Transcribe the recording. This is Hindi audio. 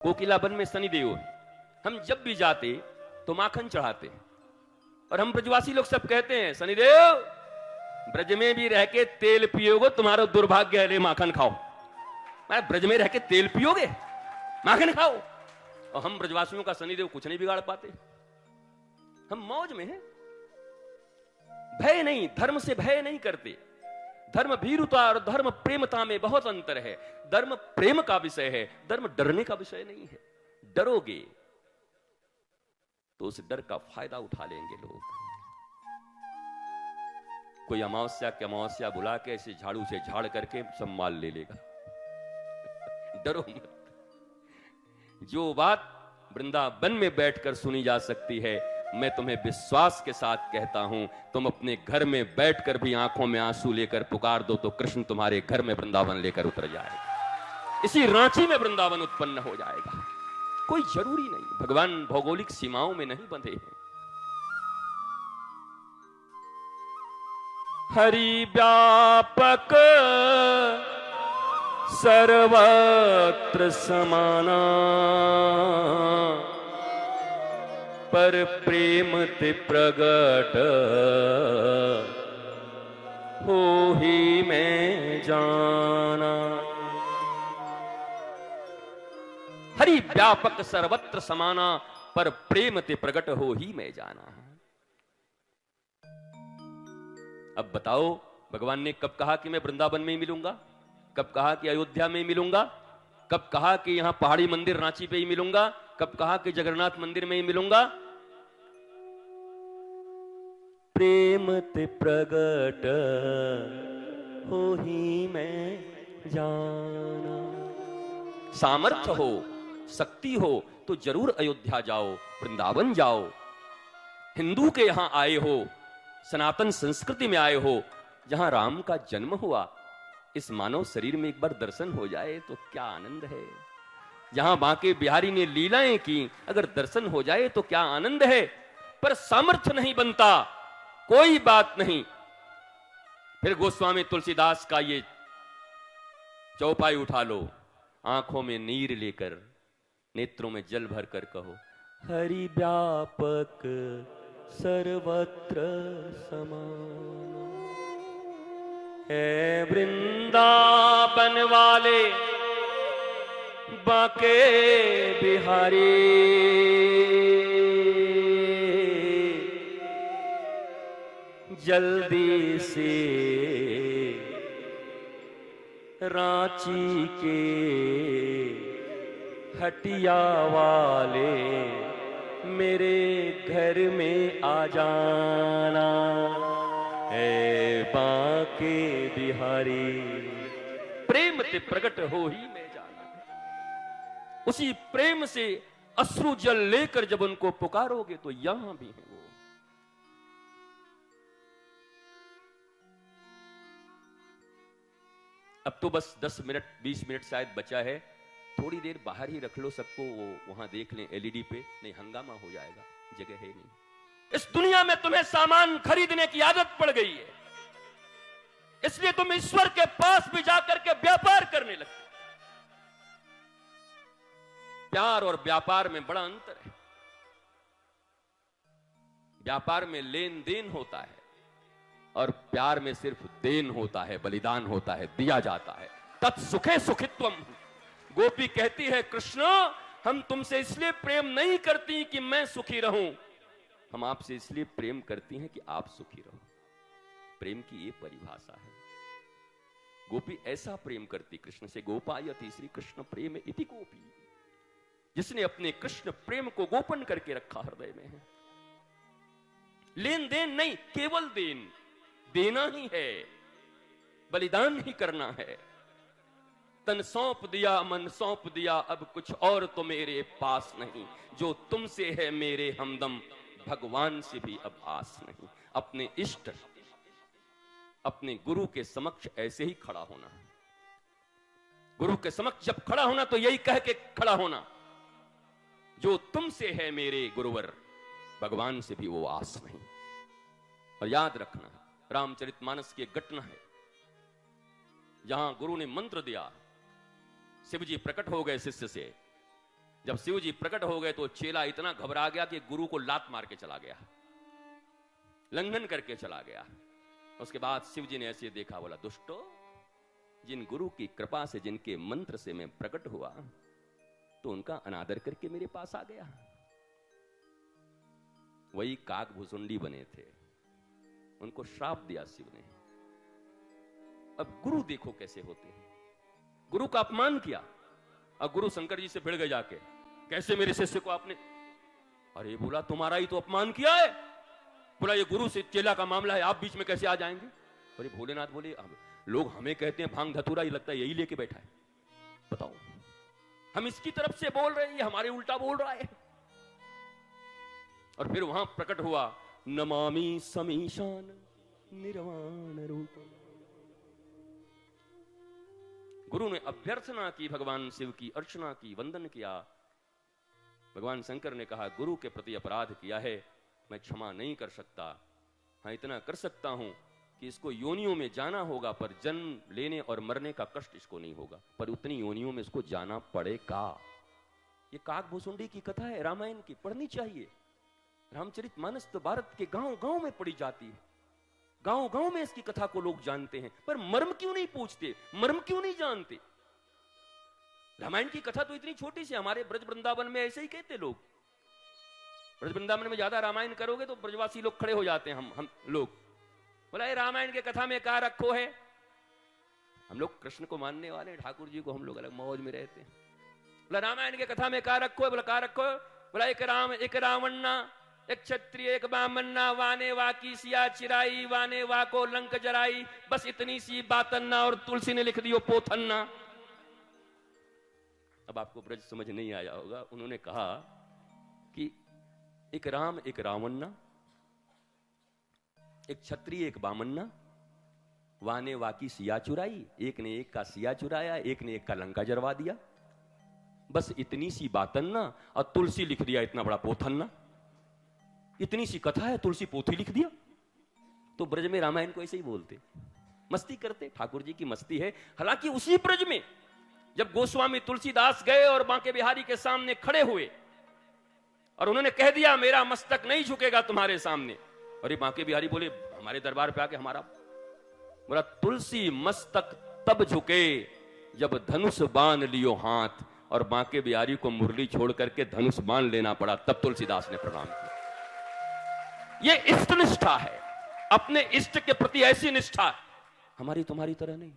कोकिला वन में शनिदेव, हम जब भी जाते तो माखन चढ़ाते, और हम ब्रजवासी लोग सब कहते हैं शनिदेव ब्रज में भी रह के तेल पियोगे तुम्हारा दुर्भाग्य है, रे माखन खाओ। मैं ब्रज में रह के तेल पियोगे, माखन खाओ। और हम ब्रजवासियों का शनिदेव कुछ नहीं बिगाड़ पाते, हम मौज में हैं। भय नहीं, धर्म से भय नहीं करते। धर्म भीरुता और धर्म प्रेमता में बहुत अंतर है। धर्म प्रेम का विषय है, धर्म डरने का विषय नहीं है। डरोगे तो उस डर का फायदा उठा लेंगे लोग। कोई अमावस्या के अमावस्या बुला के ऐसे झाड़ू से झाड़ करके सब माल ले लेगा। डरो मत। जो बात वृंदावन में बैठकर सुनी जा सकती है, मैं तुम्हें विश्वास के साथ कहता हूं, तुम अपने घर में बैठकर भी आंखों में आंसू लेकर पुकार दो तो कृष्ण तुम्हारे घर में वृंदावन लेकर उतर जाएगा। इसी रांची में वृंदावन उत्पन्न हो जाएगा। कोई जरूरी नहीं, भगवान भौगोलिक सीमाओं में नहीं बंधे हैं। हरि व्यापक सर्वत्र समाना, पर प्रेम ते प्रगट हो ही मैं जाना। हरि व्यापक सर्वत्र समाना, पर प्रेम ते प्रगट हो ही मैं जाना। अब बताओ, भगवान ने कब कहा कि मैं वृंदावन में ही मिलूंगा? कब कहा कि अयोध्या में ही मिलूंगा? कब कहा कि यहां पहाड़ी मंदिर रांची पे ही मिलूंगा? कब कहा कि जगन्नाथ मंदिर में ही मिलूंगा? प्रेम ते प्रगट हो ही मैं जाना। सामर्थ्य हो, शक्ति हो तो जरूर अयोध्या जाओ, वृंदावन जाओ। हिंदू के यहां आए हो, सनातन संस्कृति में आए हो, जहां राम का जन्म हुआ, इस मानव शरीर में एक बार दर्शन हो जाए तो क्या आनंद है। जहां बांके बिहारी ने लीलाएं की, अगर दर्शन हो जाए तो क्या आनंद है। पर सामर्थ्य नहीं बनता, कोई बात नहीं। फिर गोस्वामी तुलसीदास का ये चौपाई उठा लो, आंखों में नीर लेकर, नेत्रों में जल भर कर कहो, हरि व्यापक सर्वत्र समाना। है वृंदावन वाले बांके बिहारी, जल्दी से रांची के हटिया वाले मेरे घर में आ जाना। है बांके बिहारी, प्रेम ते प्रगट हो ही मैं जाना। उसी प्रेम से अश्रु जल लेकर जब उनको पुकारोगे तो यहां भी है वो। अब तो बस 10 मिनट 20 मिनट शायद बचा है, थोड़ी देर बाहर ही रख लो सबको, वो वहां देख लें एलईडी पे, नहीं हंगामा हो जाएगा, जगह है नहीं। इस दुनिया में तुम्हें सामान खरीदने की आदत पड़ गई है, इसलिए तुम ईश्वर के पास भी जाकर के व्यापार करने लगते। प्यार और व्यापार में बड़ा अंतर है। व्यापार में लेन देन होता है और प्यार में सिर्फ देन होता है, बलिदान होता है, दिया जाता है। तत्सुखे सुखित्वम। गोपी कहती है कृष्ण, हम तुमसे इसलिए प्रेम नहीं करती कि मैं सुखी रहूं, हम आपसे इसलिए प्रेम करती हैं कि आप सुखी रहो। प्रेम की ये परिभाषा है। गोपी ऐसा प्रेम करती कृष्ण से। गोपायति श्री कृष्ण प्रेम इति गोपी, जिसने अपने कृष्ण प्रेम को गोपन करके रखा हृदय में है। लेन देन नहीं, केवल देन, देना ही है, बलिदान ही करना है। तन सौंप दिया, मन सौंप दिया, अब कुछ और तो मेरे पास नहीं। जो तुमसे है मेरे हमदम, भगवान से भी अब आस नहीं। अपने इष्ट, अपने गुरु के समक्ष ऐसे ही खड़ा होना। गुरु के समक्ष जब खड़ा होना तो यही कह के खड़ा होना, जो तुमसे है मेरे गुरुवर, भगवान से भी वो आस नहीं। और याद रखना, रामचरितमानस की एक घटना है जहां गुरु ने मंत्र दिया, शिव जी प्रकट हो गए शिष्य से, जब शिव जी प्रकट हो गए तो चेला इतना घबरा गया कि गुरु को लात मार के चला गया, लंघन करके चला गया। उसके बाद शिव जी ने ऐसे देखा, बोला दुष्टो, जिन गुरु की कृपा से, जिनके मंत्र से मैं प्रकट हुआ, तो उनका अनादर करके मेरे पास आ गया। वही काक भुसुंडी बने थे, उनको श्राप दिया शिव ने। अब गुरु देखो कैसे होते हैं, गुरु का अपमान किया और गुरु शंकर जी से भिड़ गए जाके, कैसे मेरे शिष्य को आपने, अरे बोला तुम्हारा ही तो अपमान किया है। बोला ये गुरु से चेला का मामला है, आप बीच में कैसे आ जाएंगे। अरे भोलेनाथ बोले लोग हमें कहते हैं भांग धतूरा, ही लगता है यही लेके बैठा है, बताओ हम इसकी तरफ से बोल रहे हैं, ये हमारे उल्टा बोल रहा है। और फिर वहां प्रकट हुआ नमामि समीशान निर्वाण रूप। गुरु ने अभ्यर्थना की, भगवान शिव की अर्चना की, वंदन किया। भगवान शंकर ने कहा गुरु के प्रति अपराध किया है, मैं क्षमा नहीं कर सकता। हाँ इतना कर सकता हूं कि इसको योनियों में जाना होगा, पर जन्म लेने और मरने का कष्ट इसको नहीं होगा, पर उतनी योनियों में इसको जाना पड़ेगा। ये काक भुसुंडी की कथा है, रामायण की, पढ़नी चाहिए। रामचरितमानस तो भारत के गांव गांव में पढ़ी जाती है, गांव गांव में इसकी कथा को लोग जानते हैं, पर मर्म क्यों नहीं पूछते, मर्म क्यों नहीं जानते। रामायण की कथा तो इतनी छोटी सी, हमारे ब्रज वृंदावन में ऐसे ही कहते लोग। ब्रज वृंदावन में ज्यादा रामायण करोगे तो ब्रजवासी लोग खड़े हो जाते हैं, हम लोग बोला ये रामायण के कथा में क्या रखो है। हम लोग कृष्ण को मानने वाले, ठाकुर जी को हम लोग अलग मौज में रहते हैं। बोला रामायण के कथा में क्या रखो है। बोला क्या रखो है। बोला एक राम एक रावणना, एक क्षत्रिय एक बामन्ना, वाने वा की सिया चिराई, वाने वा को लंक जराई, बस इतनी सी बातन्ना, और तुलसी ने लिख दियो पोथन्ना। अब आपको ब्रज समझ नहीं आया होगा। उन्होंने कहा कि एक राम एक रावणना, एक क्षत्रिय एक बामन्ना, वाने वाकी सिया चुराई, एक ने एक का सिया चुराया, एक ने एक का लंका जरवा दिया, बस इतनी सी बातन्ना, और तुलसी लिख दिया इतना बड़ा पोथन्ना। इतनी सी कथा है, तुलसी पोथी लिख दिया। तो ब्रज में रामायण को ऐसे ही बोलते, मस्ती करते, ठाकुर जी की मस्ती है। हालांकि उसी ब्रज में जब गोस्वामी तुलसीदास गए और बांके बिहारी के सामने खड़े हुए और उन्होंने कह दिया मेरा मस्तक नहीं झुकेगा तुम्हारे सामने, और ये बांके बिहारी बोले हमारे दरबार पे आके हमारा, बोला तुलसी मस्तक तब झुके जब धनुष बांध लियो हाथ, और बांके बिहारी को मुरली छोड़ करके धनुष बांध लेना पड़ा, तब तुलसीदास ने प्रणाम किया। ये इष्ट निष्ठा है, अपने इष्ट के प्रति ऐसी निष्ठा, हमारी तुम्हारी तरह नहीं।